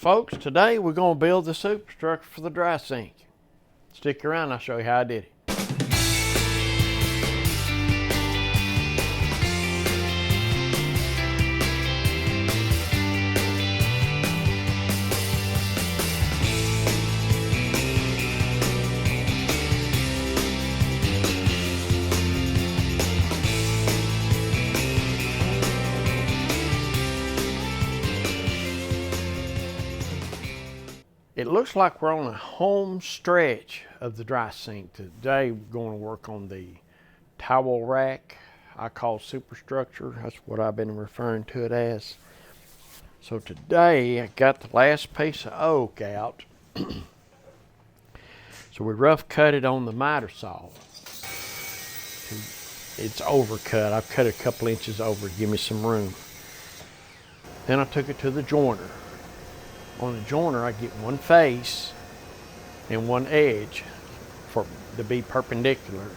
folks, today we're going to build the superstructure for the dry sink. Stick around, I'll show you how I did it. It looks like we're on a home stretch of the dry sink. Today we're going to work on the towel rack I call superstructure. That's what I've been referring to it as. So today I got the last piece of oak out. So we rough cut it on the miter saw. It's overcut. I've cut it a couple inches over to give me some room. Then I took it to the joiner. On the joiner, I get one face and one edge to be perpendicular.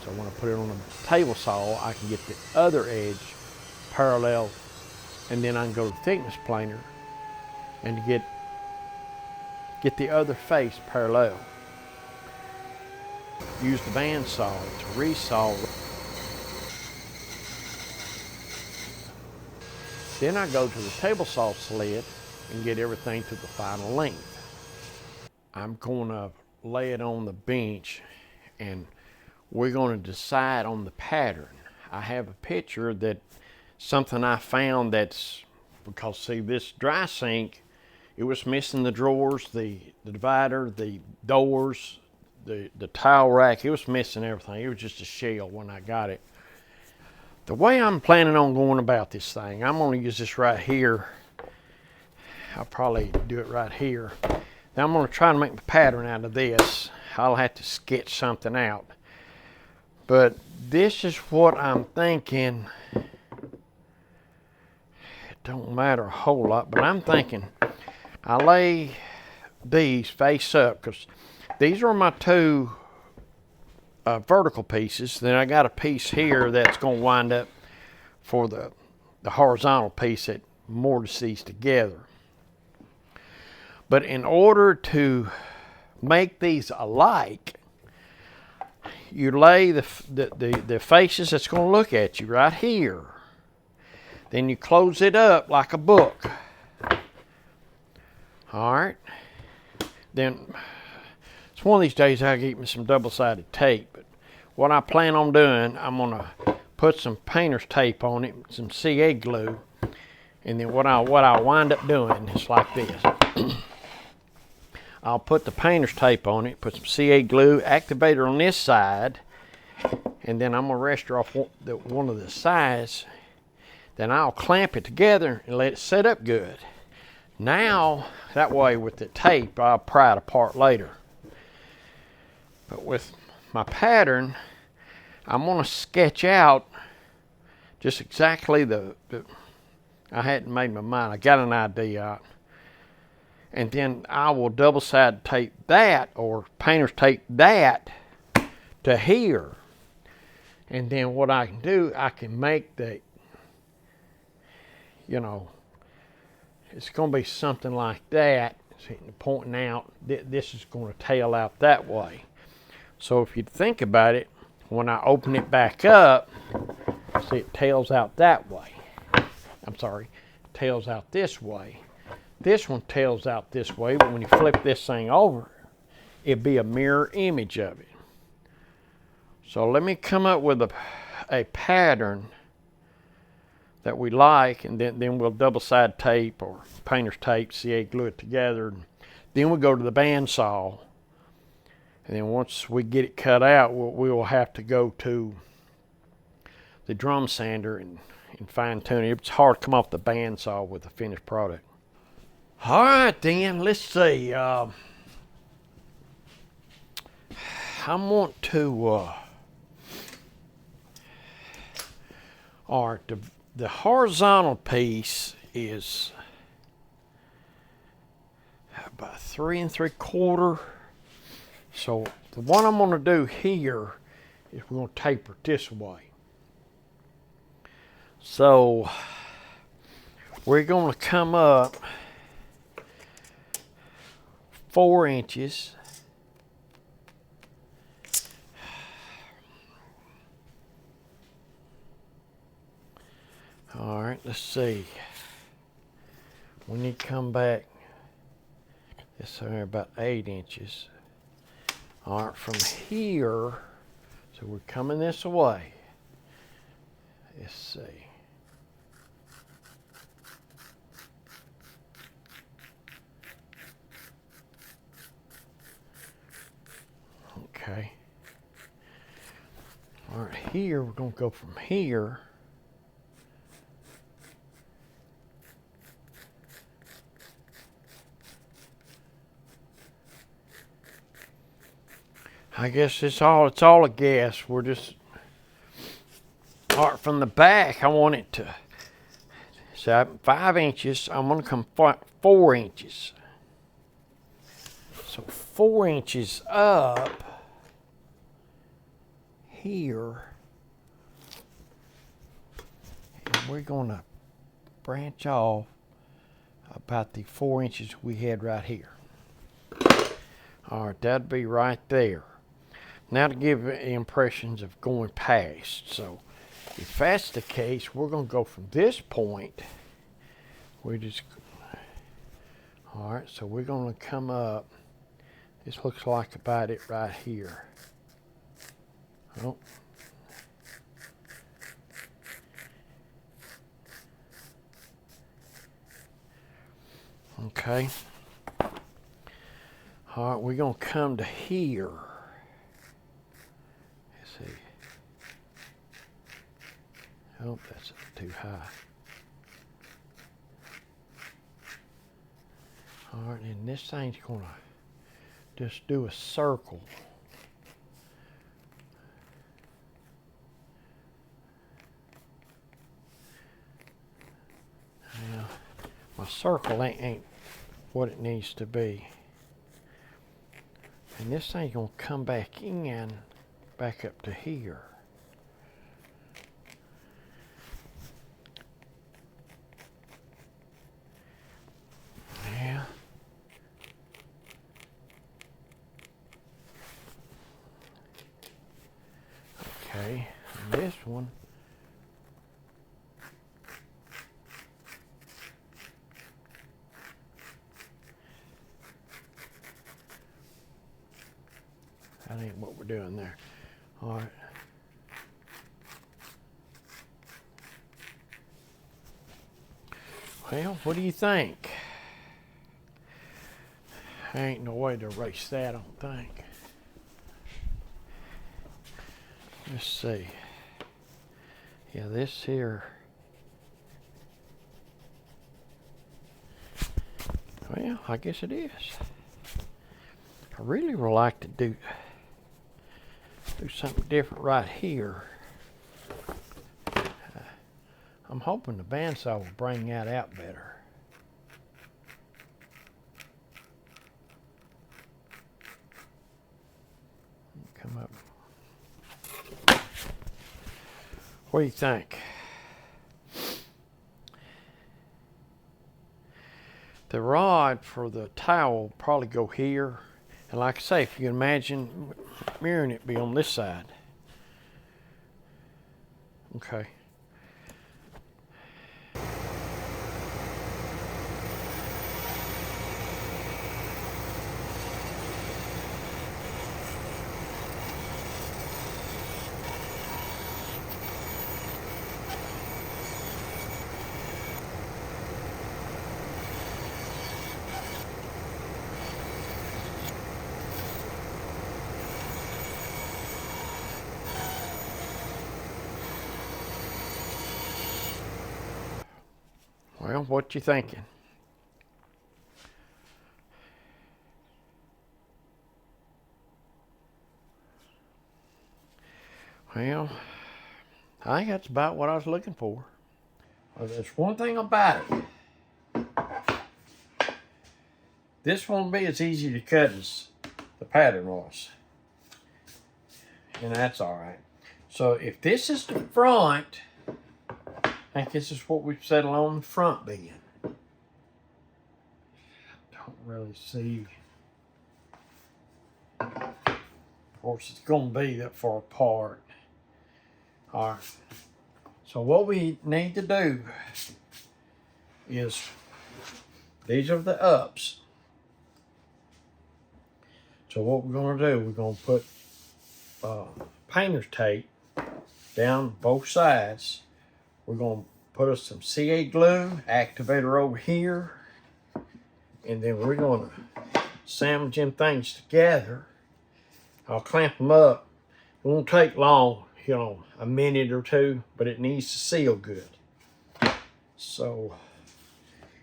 So when I put it on a table saw, I can get the other edge parallel, and then I can go to the thickness planer and get the other face parallel. Use the bandsaw to resaw. Then I go to the table saw slit and get everything to the final length. I'm going to lay it on the bench and we're going to decide on the pattern. I have a picture that something I found that's, because see this dry sink, it was missing the drawers, the divider, the doors, the towel rack. It was missing everything. It was just a shell when I got it. The way I'm planning on going about this thing, I'm going to use this right here. I'll probably do it right here. Now I'm going to try to make my pattern out of this. I'll have to sketch something out. But this is what I'm thinking. It don't matter a whole lot, but I'm thinking I lay these face up because these are my two vertical pieces. Then I got a piece here that's going to wind up for the horizontal piece that mortise these together. But in order to make these alike, you lay the faces that's going to look at you right here. Then you close it up like a book. All right. Then it's one of these days I get me some double-sided tape. But what I plan on doing, I'm going to put some painter's tape on it, some CA glue, and then what I wind up doing is like this. I'll put the painter's tape on it, put some CA glue, activator on this side, and then I'm going to rest off one of the sides. Then I'll clamp it together and let it set up good. Now, that way with the tape, I'll pry it apart later. But with my pattern, I'm going to sketch out just exactly I hadn't made my mind. I got an idea out. And then I will double-sided tape that, or painter's tape that to here. And then what I can do, I can make the, it's going to be something like that. See, pointing out, this is going to tail out that way. So if you think about it, when I open it back up, see it tails out that way. I'm sorry, it tails out this way. This one tails out this way, but when you flip this thing over, it'd be a mirror image of it. So let me come up with a pattern that we like, and then we'll double-sided tape or painter's tape, CA glue it together. Then we'll go to the bandsaw, and then once we get it cut out, we will have to go to the drum sander and fine-tune it. It's hard to come off the bandsaw with the finished product. All right, then, let's see. I want to, all right, the horizontal piece is about 3 3/4. So the one I'm going to do here is we're going to taper it this way. So we're going to come up 4 inches. All right, let's see. We need to come back. It's somewhere about 8 inches. All right, from here, so we're coming this way. Let's see. Okay. All right, here, we're going to go from here. I guess it's all a guess. We're just, all right, from the back, I want it to, so 5 inches, I'm going to come 4 inches. So 4 inches up here, and we're going to branch off about the 4 inches we had right here. All right, that'd be right there. Now to give impressions of going past. So if that's the case, we're going to go from this point. We just, all right, so we're going to come up. This looks like about it right here. Oh. Okay. All right, we're going to come to here. Let's see. Oh, that's too high. All right, and this thing's going to just do a circle. Now, my circle ain't what it needs to be. And this thing's going to come back in, back up to here. Yeah. Okay, and this one. That ain't what we're doing there. All right. Well, what do you think? Ain't no way to erase that, I don't think. Let's see. Yeah, this here. Well, I guess it is. I really would like to do something different right here. I'm hoping the bandsaw will bring that out better. Come up. What do you think? The rod for the towel will probably go here. And like I say, if you can imagine mirroring it be on this side. Okay. Well, what you thinking? Well, I think that's about what I was looking for. Well, there's one thing about it. This won't be as easy to cut as the pattern was. And that's all right. So if this is the front, I think this is what we've settled on the front being. Don't really see. Of course, it's going to be that far apart. All right. So what we need to do is, these are the ups. So what we're going to do, we're going to put painter's tape down both sides. We're going to put us some CA glue, activator over here, and then we're going to sandwich them things together. I'll clamp them up. It won't take long, you know, a minute or two, but it needs to seal good. So,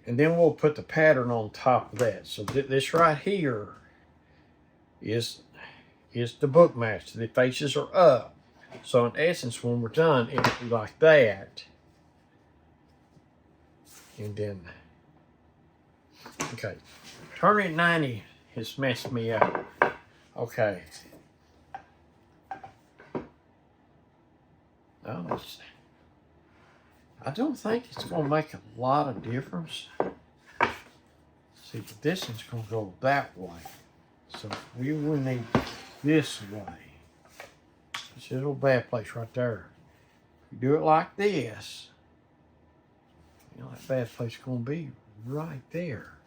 and then we'll put the pattern on top of that. So this right here is the book match. The faces are up. So in essence, when we're done, it'll be like that. And then, okay, turning at 90 has messed me up. Okay. Oh, I don't think it's going to make a lot of difference. See, but this is going to go that way. So we will need this way. This is a little bad place right there. If you do it like this, you know, that bad place is going to be right there.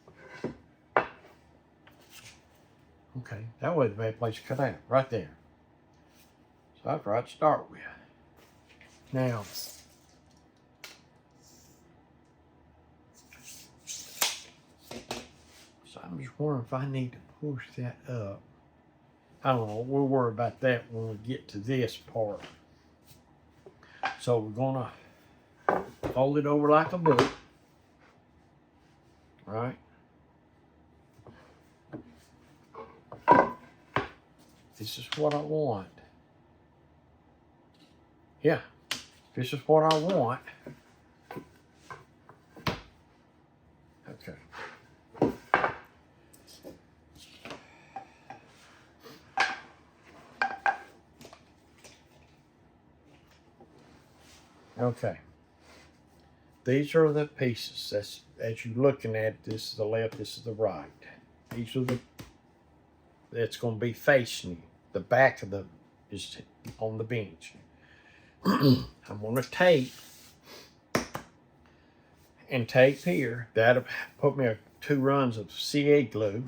Okay, that way the bad place is cut out, right there. So that's right to start with. Now, so I'm just wondering if I need to push that up. I don't know, we'll worry about that when we get to this part. So we're gonna fold it over like a book, right? This is what I want. Yeah, this is what I want. Okay. Okay. These are the pieces. That's, as you're looking at it, this is the left, this is the right. These are the, that's going to be facing you. The back of the is on the bench. I'm going to tape and tape here. That'll put me 2 runs of CA glue.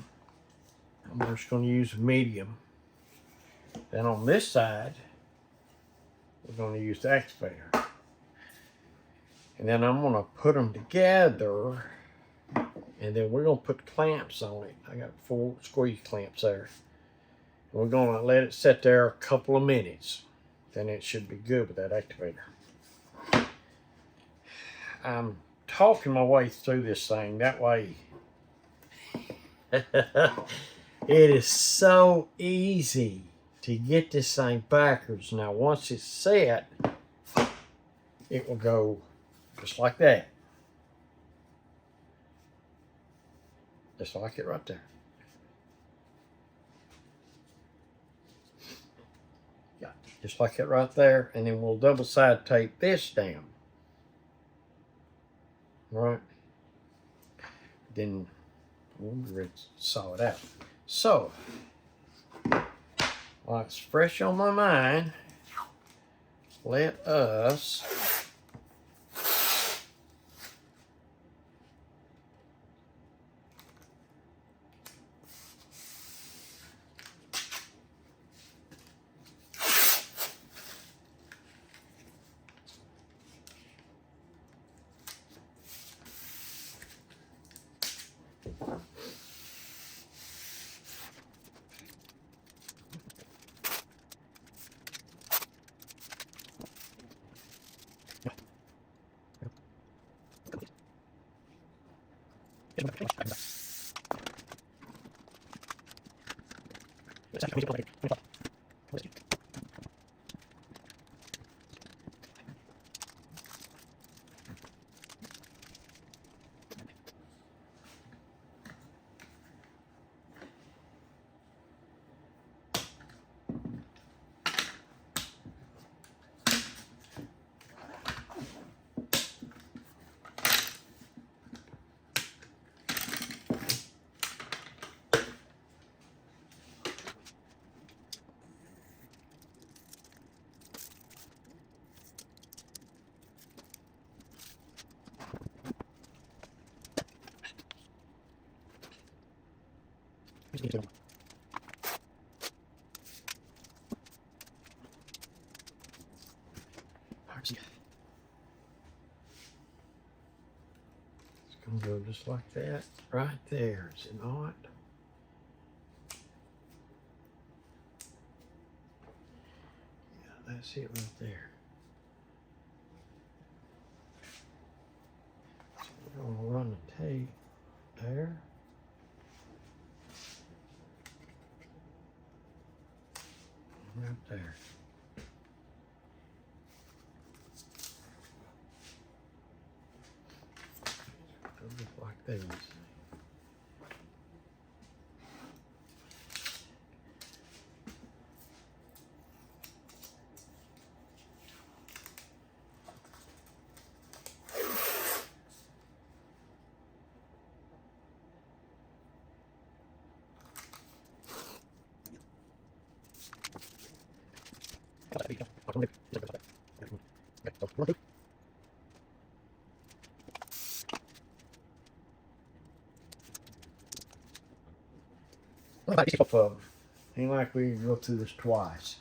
I'm just going to use a medium. Then on this side, we're going to use the activator. And then I'm going to put them together, and then we're going to put clamps on it. I got 4 squeeze clamps there. And we're going to let it sit there a couple of minutes. Then it should be good with that activator. I'm talking my way through this thing. That way, it is so easy to get this thing backwards. Now, once it's set, it will go just like that. Just like it right there. Yeah, just like it right there. And then we'll double side tape this down. Right? Then we'll be ready to saw it out. So, while it's fresh on my mind, let us It's going to go just like that right there, is it not? Yeah, that's it right there. So we're going to run the tape there. Right there. Go just like this. Ain't like we can go through this twice.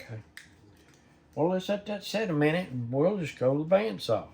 Okay. Well, let's let that set a minute and we'll just go to the bandsaw.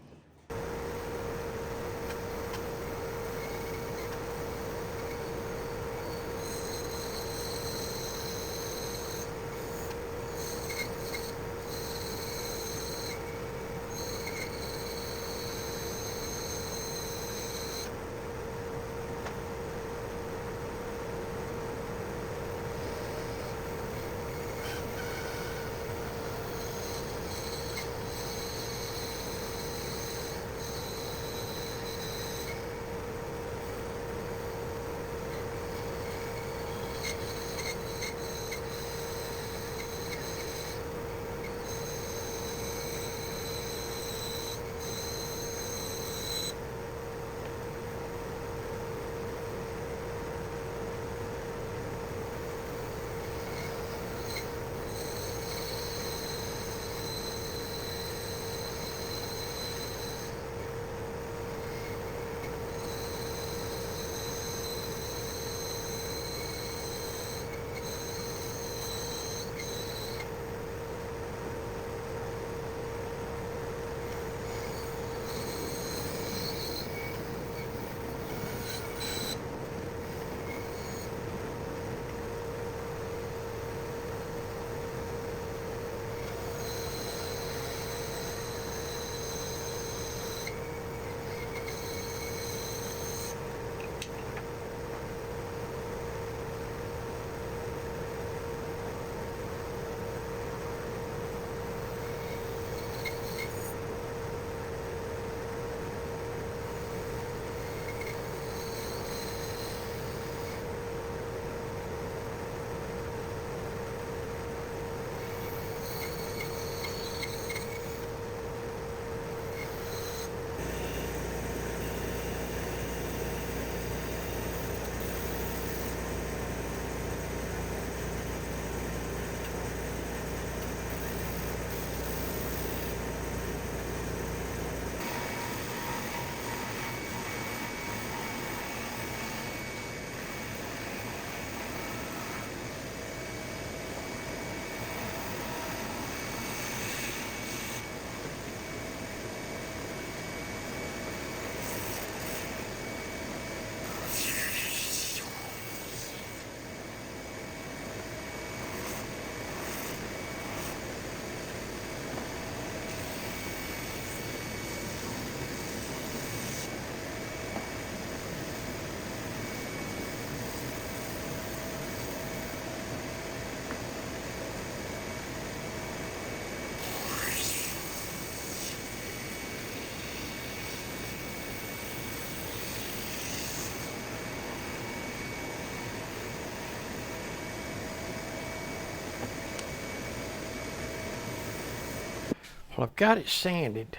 Well, I've got it sanded.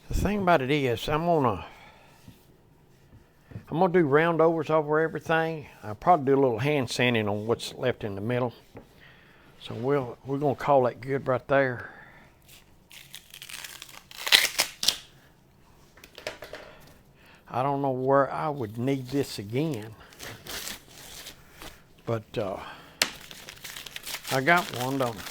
The thing about it is, I'm gonna do round overs over everything. I'll probably do a little hand sanding on what's left in the middle. So we're gonna call that good right there. I don't know where I would need this again, but I got one, don't I?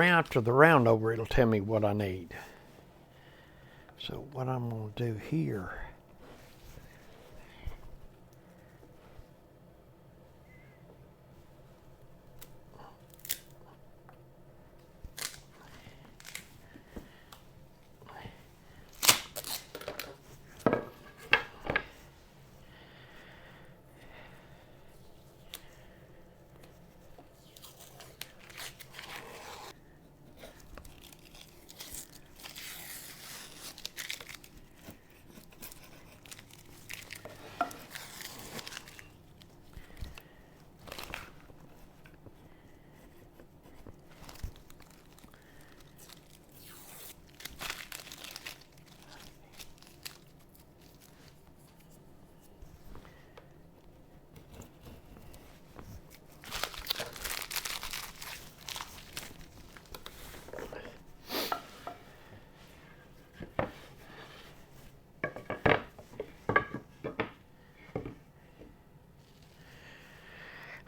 After the round over, it'll tell me what I need. So what I'm going to do here,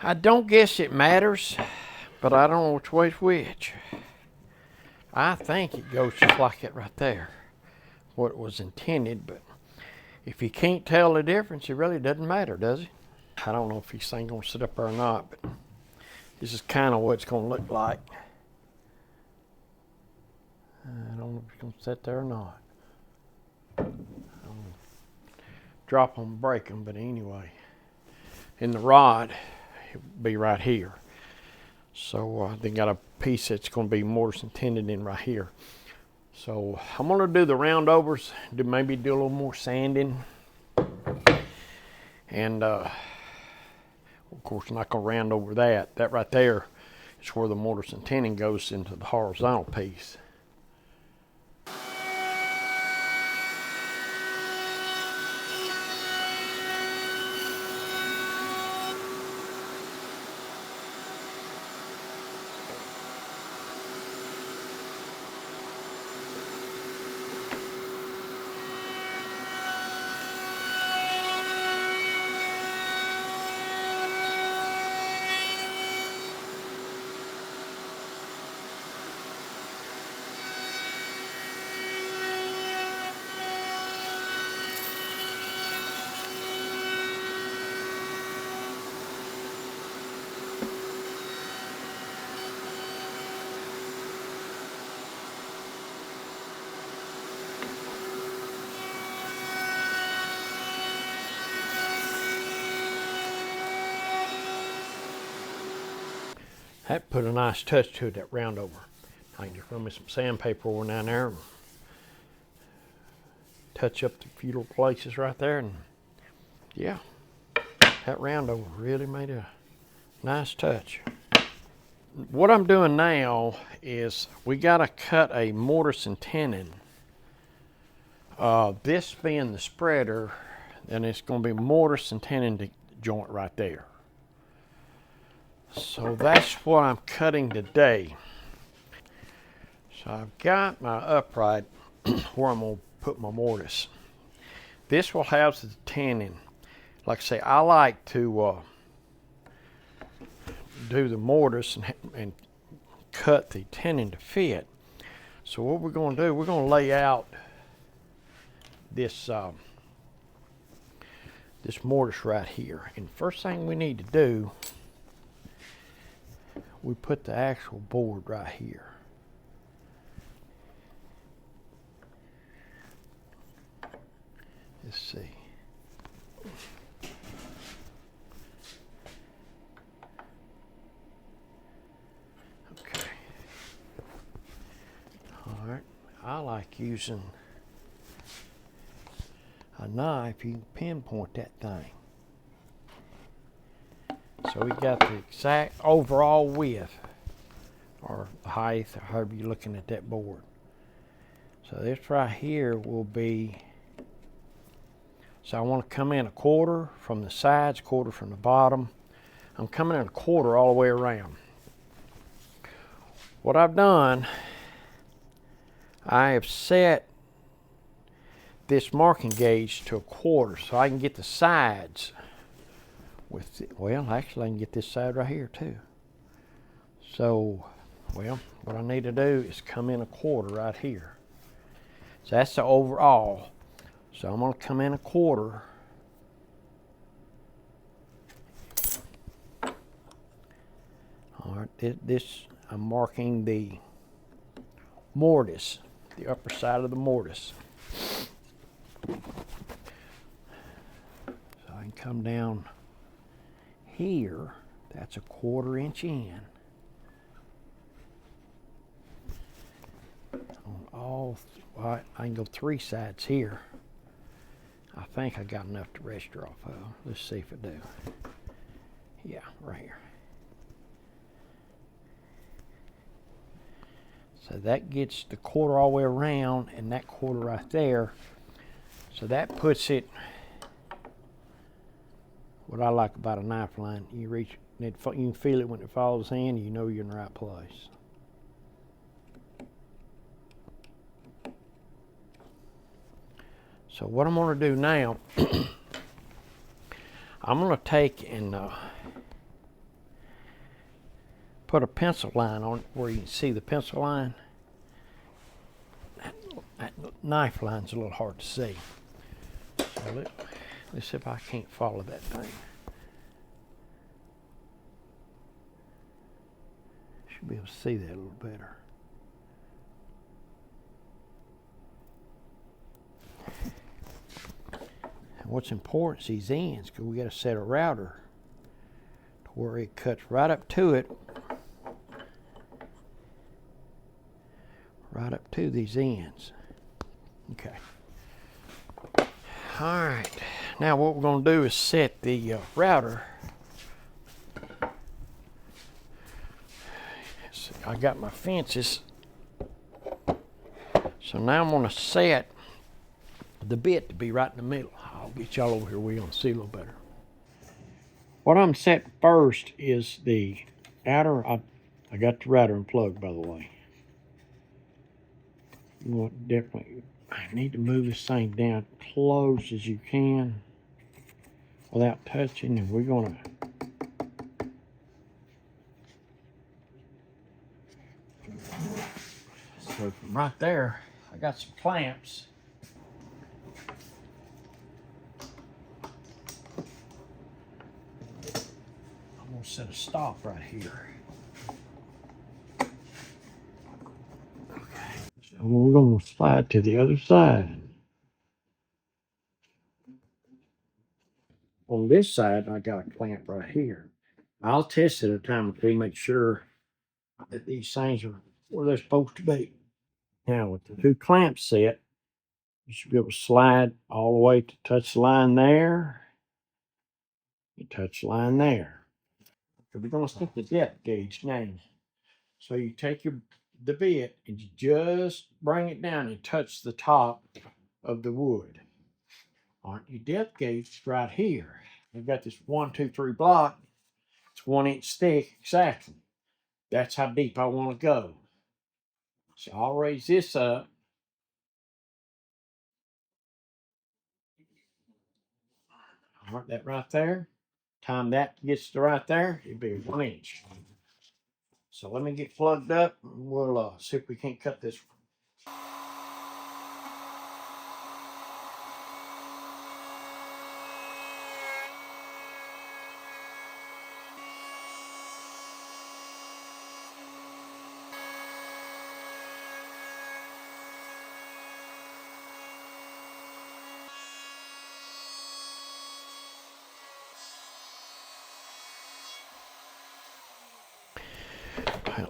I don't guess it matters, but I don't know which way's which. I think it goes just like it right there, what was intended, but if you can't tell the difference, it really doesn't matter, does it? I don't know if this thing's gonna sit up there or not, but this is kind of what it's gonna look like. I don't know if it's gonna sit there or not. Drop them, break them, but anyway. In the rod, it'll be right here. So they got a piece that's going to be mortise and tenon in right here. So I'm going to do the round overs, maybe do a little more sanding, and of course I'm not going to round over that. That right there is where the mortise and tenon goes into the horizontal piece. That put a nice touch to it, that round over. I can just run me some sandpaper over down there and touch up the few little places right there, and yeah, that round over really made a nice touch. What I'm doing now is we gotta cut a mortise and tenon. This being the spreader, then it's gonna be mortise and tenon joint right there. So that's what I'm cutting today. So I've got my upright where I'm going to put my mortise. This will house the tenon. Like I say, I like to do the mortise and cut the tenon to fit. So what we're going to do, we're going to lay out this this mortise right here. And first thing we need to do, we put the actual board right here. Let's see. Okay. All right. I like using a knife. You can pinpoint that thing. So we got the exact overall width or height, or however you're looking at that board. So this right here will be, so I want to come in a quarter from the sides, quarter from the bottom. I'm coming in a quarter all the way around. What I've done, I have set this marking gauge to a quarter so I can get the sides with, well, actually I can get this side right here too. So, well, what I need to do is come in a quarter right here. So that's the overall. So I'm going to come in a quarter. All right, this I'm marking the mortise, the upper side of the mortise. So I can come down here, that's a 1/4 inch in. On all, well, I can go 3 sides here. I think I got enough to register off of. Let's see if I do. Yeah, right here. So that gets the quarter all the way around and that quarter right there. So that puts it, what I like about a knife line, you reach, you can feel it when it falls in, you know you're in the right place. So what I'm going to do now, I'm going to take and put a pencil line on it where you can see the pencil line. That knife line's a little hard to see. So let's see if I can't follow that thing. Should be able to see that a little better. And what's important is these ends, because we got to set a router to where it cuts right up to it. Right up to these ends. Okay. All right. Now what we're going to do is set the router. So I got my fences. So now I'm going to set the bit to be right in the middle. I'll get y'all over here where you're going to see a little better. What I'm setting first is the outer. I got the router unplugged, by the way. You want definitely, I need to move this thing down close as you can without touching, and we're gonna so from right there I got some clamps. I'm gonna set a stop right here. Okay, so we're gonna slide to the other side. On this side, I got a clamp right here. I'll test it a time or two, make sure that these things are where they're supposed to be. Now, with the 2 clamps set, you should be able to slide all the way to touch the line there. You touch the line there. So we're going to stick the depth gauge now. So you take the bit and you just bring it down and touch the top of the wood. All right, your depth gauge is right here. I've got this 1, 2, 3 block. It's 1 inch thick exactly. That's how deep I want to go. So I'll raise this up. All right, that right there. Time that gets to right there, it'll be 1 inch. So let me get plugged up and we'll see if we can't cut this.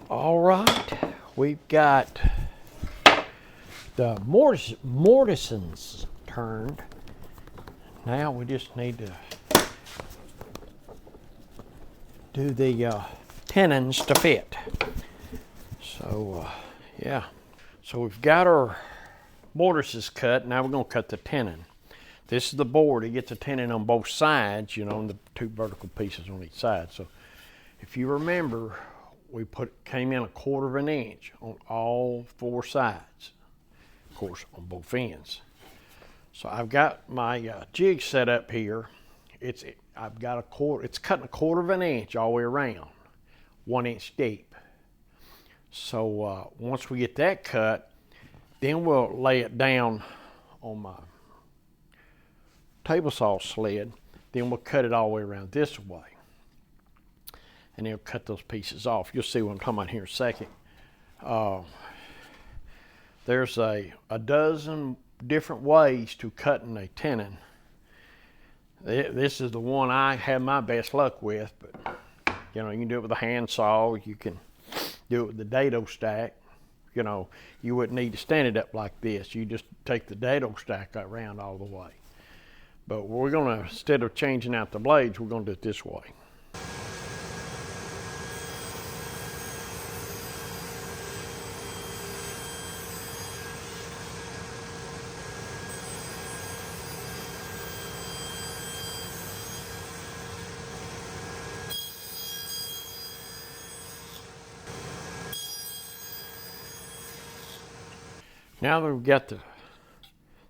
All right, we've got the mortisons turned. Now we just need to do the tenons to fit. So yeah, so we've got our mortises cut. Now we're going to cut the tenon. This is the board. It gets a tenon on both sides, you know, and the two vertical pieces on each side. So if you remember, we came in 1/4 inch on all 4 sides, of course, on both ends. So I've got my jig set up here. I've got it's cutting 1/4 inch all the way around, 1 inch deep. So once we get that cut, then we'll lay it down on my table saw sled. Then we'll cut it all the way around this way. And then we'll cut those pieces off. You'll see what I'm talking about here in a second. There's a dozen different ways to cutting a tenon. This is the one I have my best luck with, but you know, you can do it with a handsaw, you can do it with the dado stack. You know, you wouldn't need to stand it up like this. You just take the dado stack around all the way. But we're gonna, instead of changing out the blades, we're gonna do it this way. Now that we've got the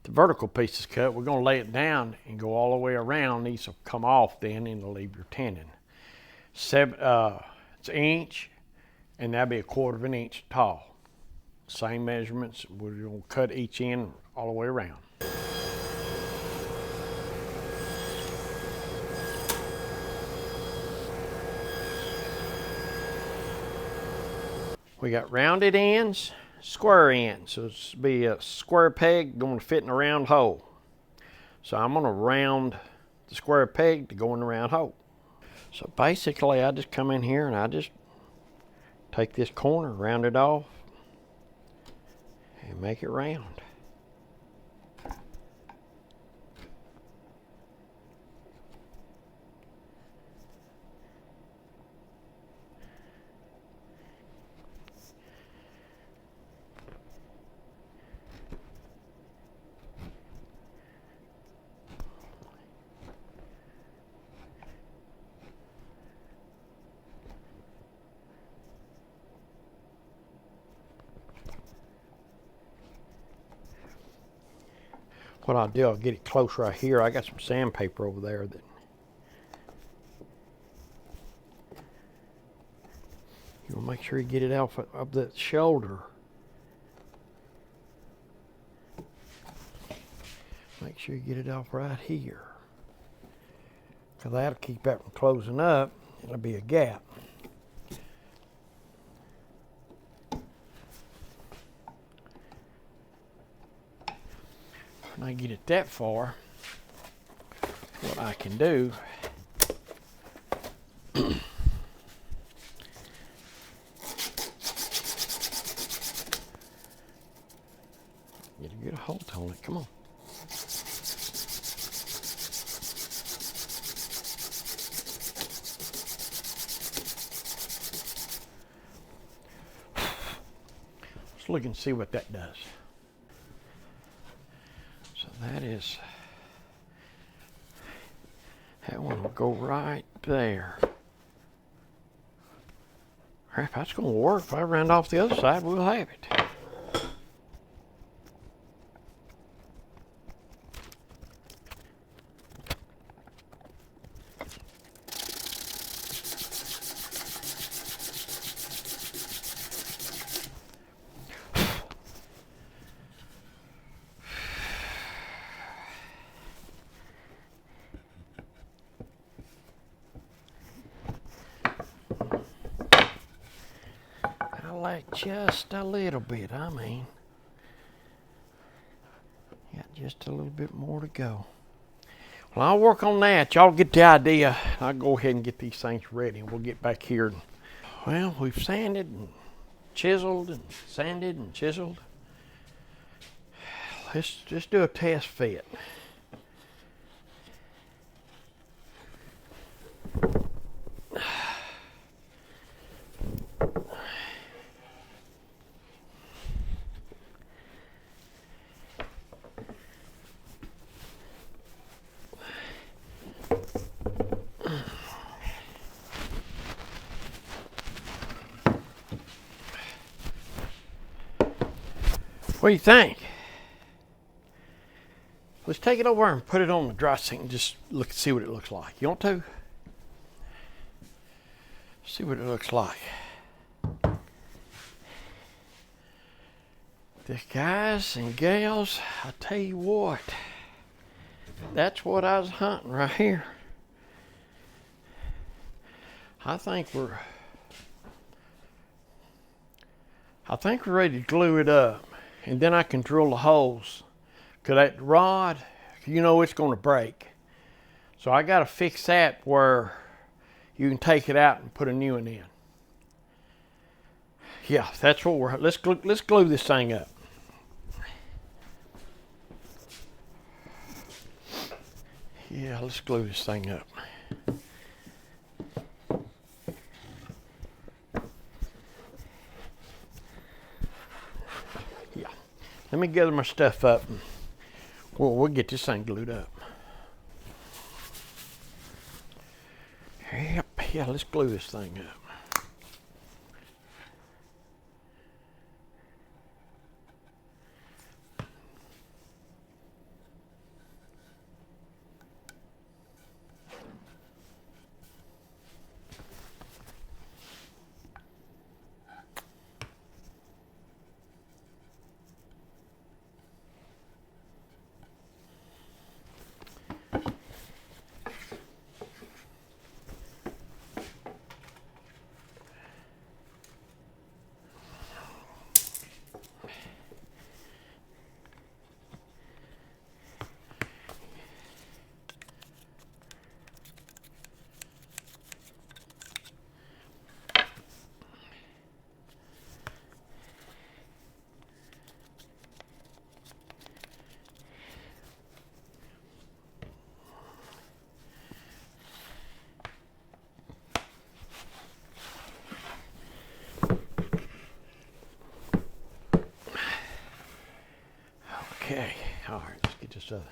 vertical pieces cut, we're going to lay it down and go all the way around. These will come off then, and it'll leave your tenon. It's an inch, and that'll be 1/4 inch tall. Same measurements. We're going to cut each end all the way around. We got rounded ends, square ends. So it's be a square peg going to fit in a round hole. So I'm going to round the square peg to go in the round hole. So basically I just come in here and I just take this corner, round it off, and make it round. What I'll do, I'll get it close right here. I got some sandpaper over there that you want to make sure you get it off of the shoulder. Make sure you get it off right here, because that'll keep that from closing up. It'll be a gap. When I get it that far, what I can do get a good hold on it. Come on. Let's look and see what that does. That one will go right there. If that's going to work, if I round off the other side, we'll have it. Like just a little bit, I mean. Got just a little bit more to go. Well, I'll work on that. Y'all get the idea. I'll go ahead and get these things ready, and we'll get back here. Well, we've sanded and chiseled and sanded and chiseled. Let's just do a test fit. What do you think? Let's take it over and put it on the dry sink and just look and see what it looks like. You want to? See what it looks like. The guys and gals, I tell you what, that's what I was hunting right here. I think we're ready to glue it up, and then I can drill the holes. Cause that rod, you know it's gonna break. So I gotta fix that where you can take it out and put a new one in. Yeah, that's what we're, let's glue this thing up. Yeah, let's glue this thing up. Yeah, let me gather my stuff up. And we'll get this thing glued up. Yep, yeah, let's glue this thing up. Okay, all right, let's get this other.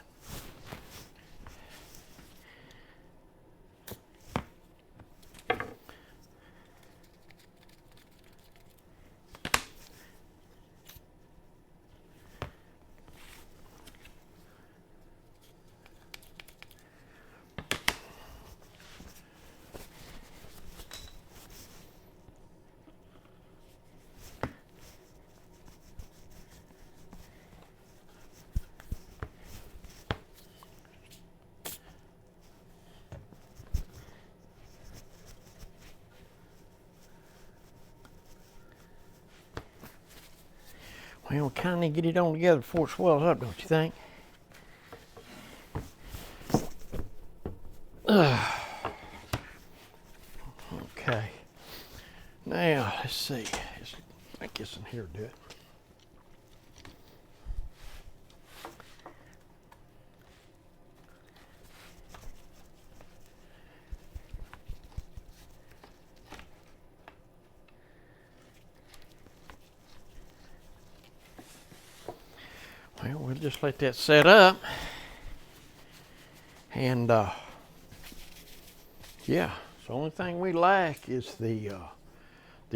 Well, we kind of need to get it on together before it swells up, don't you think? Okay. Now, let's see. I guess in here to do it. Well, we'll just let that set up. And, yeah, the only thing we lack is the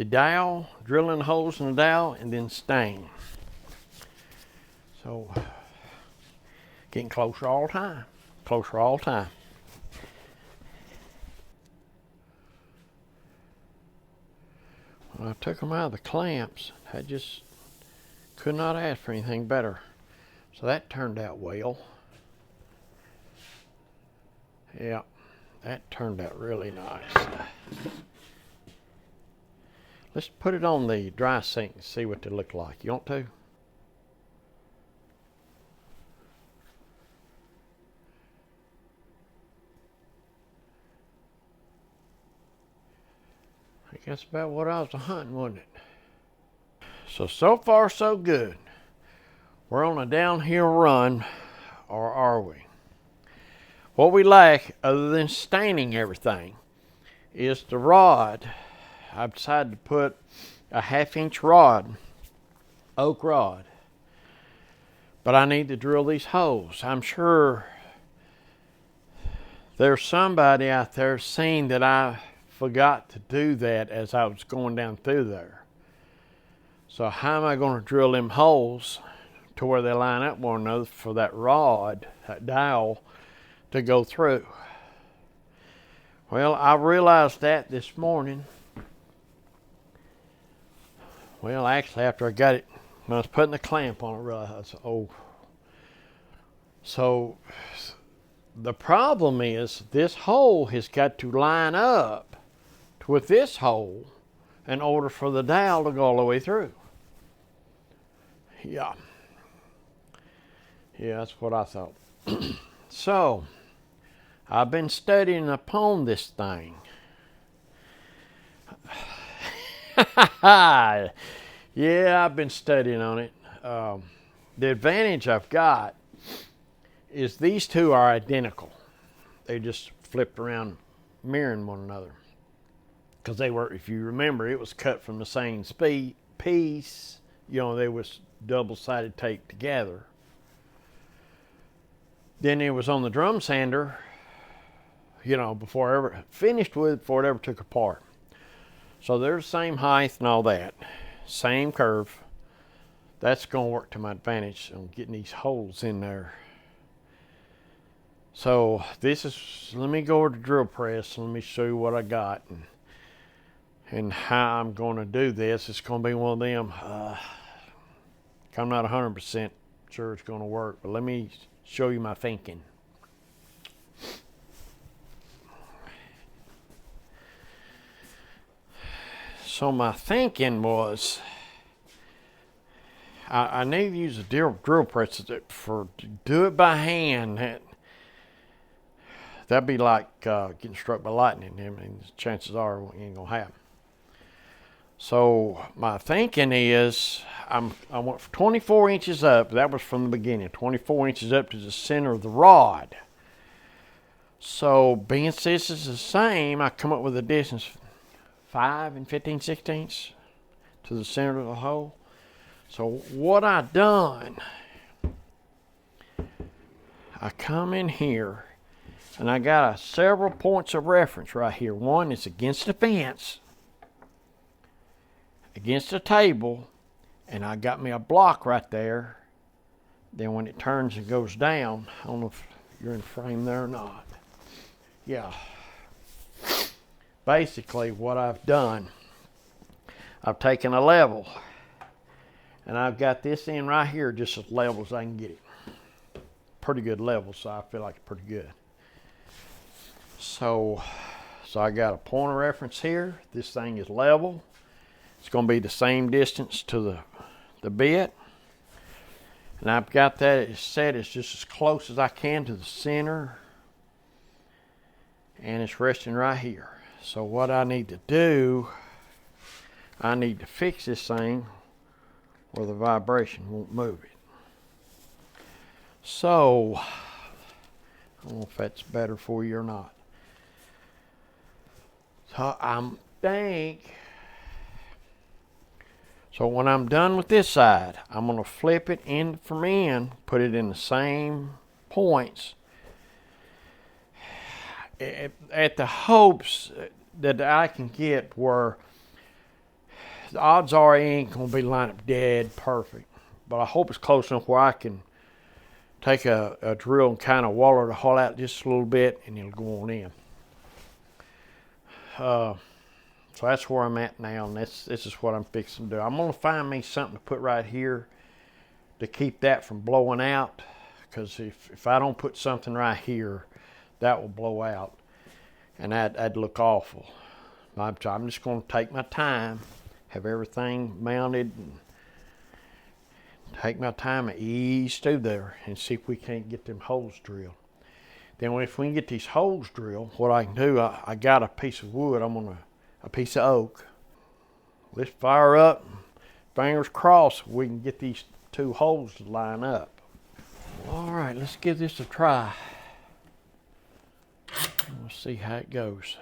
dowel, drilling holes in the dowel, and then stain. So, getting closer all the time. Closer all the time. When I took them out of the clamps, I just could not ask for anything better. So that turned out well. Yeah, that turned out really nice. Let's put it on the dry sink and see what they look like. You want to? I guess about what I was hunting, wasn't it? So far so good. We're on a downhill run, or are we? What we lack, other than staining everything, is the rod. I've decided to put a 1/2-inch rod, oak rod. But I need to drill these holes. I'm sure there's somebody out there saying that I forgot to do that as I was going down through there. So how am I going to drill them holes to where they line up one another for that rod, that dowel, to go through? Well, I realized that this morning. Well, actually, after I got it, when I was putting the clamp on it, I realized, oh. So the problem is this hole has got to line up with this hole in order for the dowel to go all the way through. Yeah, that's what I thought. So I've been studying upon this thing. Yeah, I've been studying on it. The advantage I've got is these two are identical. They just flipped around mirroring one another. Because they were, if you remember, it was cut from the same piece. You know, they was double-sided taped together. Then it was on the drum sander, you know, before I ever finished with it, before it ever took apart. So they're the same height and all that. Same curve. That's going to work to my advantage on getting these holes in there. So this is, let me go over to the drill press and let me show you what I got and how I'm going to do this. It's going to be one of them, I'm not 100% sure it's going to work, but let me show you my thinking. So my thinking was, I need to use a drill press to do it by hand. That'd be like getting struck by lightning. I mean, chances are it ain't gonna happen. So my thinking is, I went for 24 inches up. That was from the beginning. 24 inches up to the center of the rod. So being this is the same, I come up with a distance 5 15/16 to the center of the hole. So what I done, I come in here and I got several points of reference right here. One is against the fence, against the table, and I got me a block right there. Then when it turns and goes down, I don't know if you're in frame there or not. Yeah. Basically what I've done, I've taken a level and I've got this in right here just as level as I can get it. Pretty good level, so I feel like it's pretty good. So I got a point of reference here. This thing is level. It's going to be the same distance to the bit. And I've got that set as just as close as I can to the center. And it's resting right here. So what I need to do, I need to fix this thing where the vibration won't move it. So, I don't know if that's better for you or not. So so when I'm done with this side, I'm going to flip it end from end, put it in the same points at the hopes that I can get where the odds are it ain't going to be lined up dead perfect. But I hope it's close enough where I can take a drill and kind of waller the hole out just a little bit and it'll go on in. So that's where I'm at now, and this is what I'm fixing to do. I'm going to find me something to put right here to keep that from blowing out, because if I don't put something right here, that will blow out, and that'd look awful. I'm just going to take my time, have everything mounted, and take my time and ease through there and see if we can't get them holes drilled. Then if we can get these holes drilled, what I can do, I got a piece of wood. I'm a piece of oak. Let's fire up. Fingers crossed we can get these two holes to line up. All right, let's give this a try. We'll see how it goes.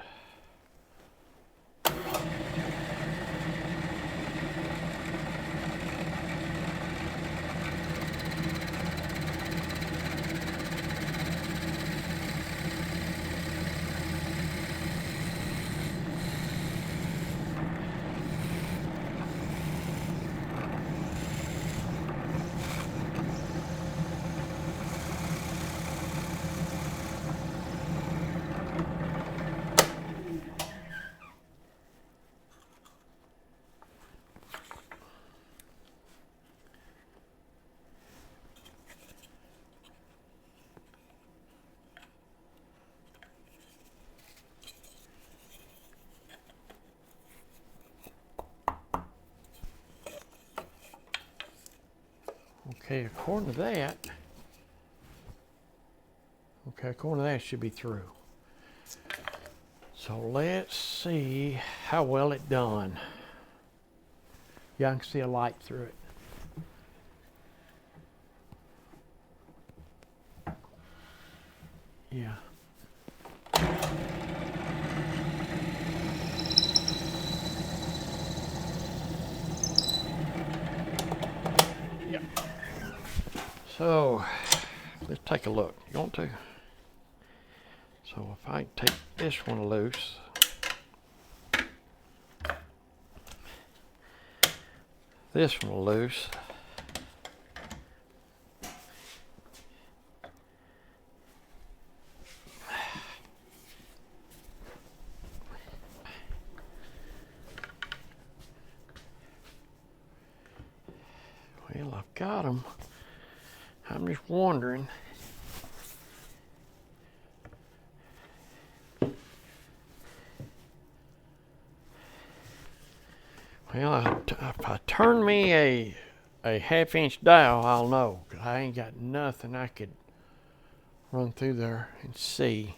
Okay, according to that, it should be through. So let's see how well it done. Yeah, I can see a light through it. Yeah. Yep. So let's take a look. You want to? So if I take this one loose, this one loose, well, I've got them. I'm just wondering. Well, if I turn me a 1/2-inch dowel, I'll know, 'cause I ain't got nothing I could run through there and see.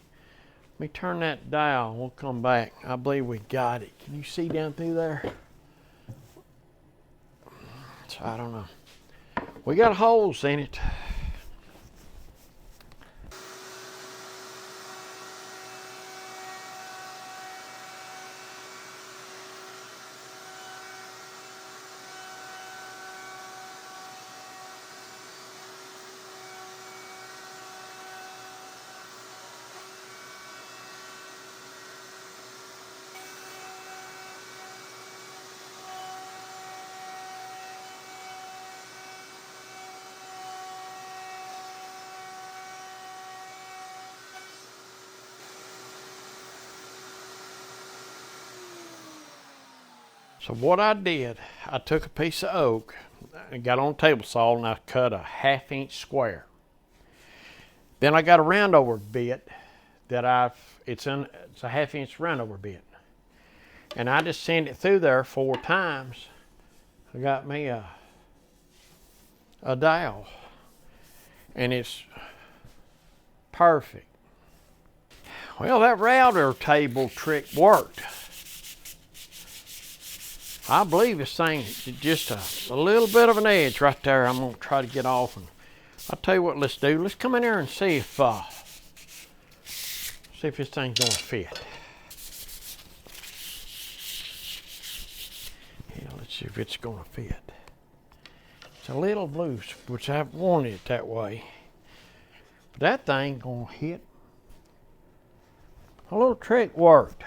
Let me turn that dial and we'll come back. I believe we got it. Can you see down through there? So I don't know. We got holes in it. So what I did, I took a piece of oak and got on a table saw and I cut a 1/2-inch square. Then I got a roundover bit that it's a 1/2-inch roundover bit. And I just sent it through there 4 times. I got me a dowel. And it's perfect. Well, that router table trick worked. I believe this thing is just a little bit of an edge right there. I'm going to try to get off. And I'll tell you what let's do. Let's come in here and see if this thing's going to fit. Yeah, let's see if it's going to fit. It's a little loose, which I've wanted it that way. But that thing going to hit. A little trick worked.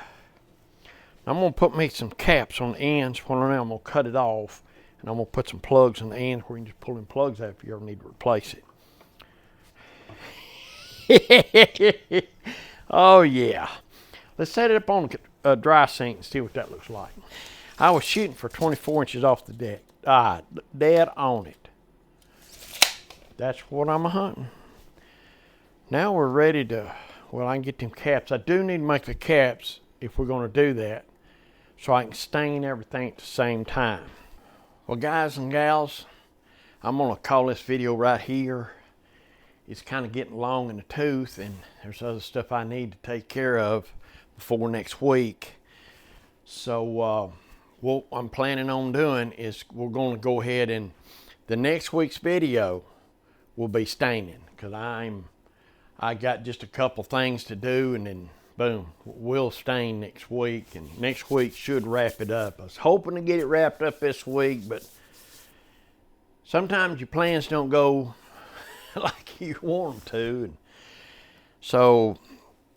I'm going to put me some caps on the ends. When I'm going to cut it off. And I'm going to put some plugs in the ends where you can just pull them plugs out if you ever need to replace it. Oh, yeah. Let's set it up on a dry sink and see what that looks like. I was shooting for 24 inches off the deck. Dead on it. That's what I'm hunting. Now we're ready to, well, I can get them caps. I do need to make the caps if we're going to do that, so I can stain everything at the same time. Well, guys and gals, I'm going to call this video right here. It's kind of getting long in the tooth, and there's other stuff I need to take care of before next week. So what I'm planning on doing is we're going to go ahead and the next week's video will be staining, because I got just a couple things to do, and then boom, we'll stain next week, and next week should wrap it up. I was hoping to get it wrapped up this week, but sometimes your plans don't go like you want them to. And so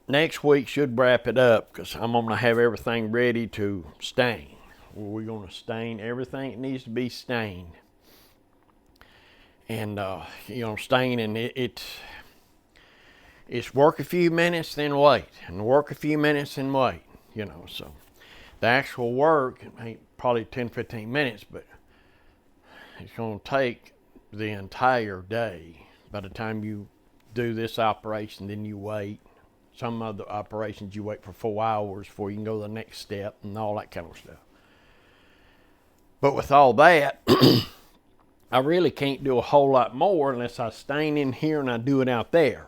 next week should wrap it up, because I'm going to have everything ready to stain. We're going to stain everything that needs to be stained. And, staining, it's work a few minutes, then wait, and work a few minutes, and wait, so the actual work ain't probably 10-15 minutes, but it's going to take the entire day. By the time you do this operation, then you wait. Some other operations you wait for 4 hours before you can go to the next step and all that kind of stuff. But with all that, I really can't do a whole lot more unless I stain in here and I do it out there.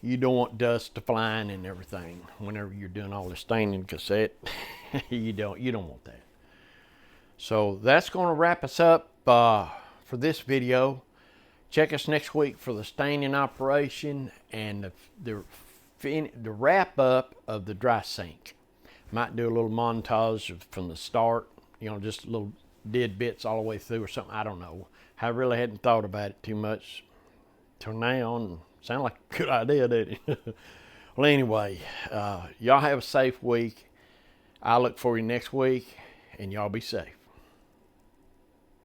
You don't want dust flying and everything whenever you're doing all the staining, cassette. you don't want that. So that's going to wrap us up for this video. Check us next week for the staining operation and the wrap up of the dry sink. Might do a little montage from the start, just little dead bits all the way through or something. I don't know. I really hadn't thought about it too much till now, and sound like a good idea, didn't it? Well, anyway, y'all have a safe week. I'll look for you next week, and y'all be safe.